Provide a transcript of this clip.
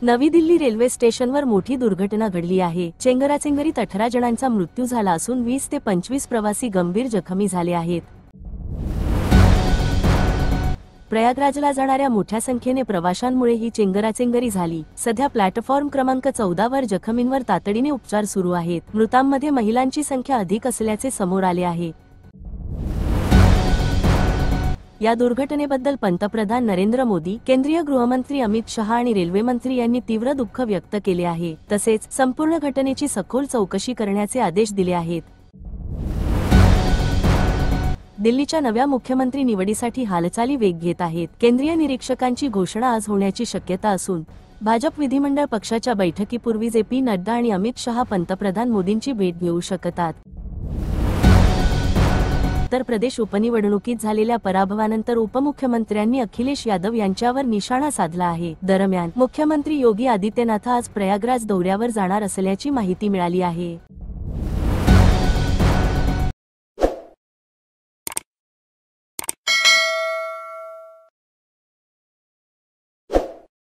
नवी दिल्ली रेल्वे स्टेशनवर मोठी दुर्घटना घडली आहे। चेंगराचेंगरीत 18 जणांचा मृत्यू झाला असून 20 ते 25 प्रवासी गंभीर जखमी झाले आहेत। प्रयागराजला जाणाऱ्या मोठ्या संख्येने प्रवाशांमुळे ही चेंगराचेंगरी झाली। सध्या प्लॅटफॉर्म क्रमांक 14 वर जखमींवर तातडीने उपचार सुरू आहेत। मृतांमध्ये महिलांची संख्या अधिक असल्याचे समोर आले आहे। या दुर्घटनेबद्दल पंतप्रधान नरेंद्र मोदी, केंद्रीय गृहमंत्री अमित शहा आणि रेल्वे मंत्री यांनी तीव्र दुःख व्यक्त केले आहे। तसेच संपूर्ण घटनेची सखोल चौकशी करण्याचे आदेश दिले आहेत। दिल्लीच्या नव्या मुख्यमंत्री निवडीसाठी हालचाली वेग घेत आहेत। केंद्रीय निरीक्षकांची घोषणा आज होण्याची शक्यता असून भाजप विधिमंडळ पक्षाच्या बैठकीपूर्वी जे.पी. नड्डा आणि अमित शहा पंतप्रधान मोदींची भेट घेऊ शकतात। उत्तर प्रदेश उपनिवडणुकीत झालेल्या पराभवानंतर उपमुख्यमंत्र्यांनी अखिलेश यादव यांच्यावर निशाणा साधला आहे। दरम्यान मुख्यमंत्री योगी आदित्यनाथ आज प्रयागराज दौऱ्यावर जाणार असल्याची माहिती मिळाली आहे।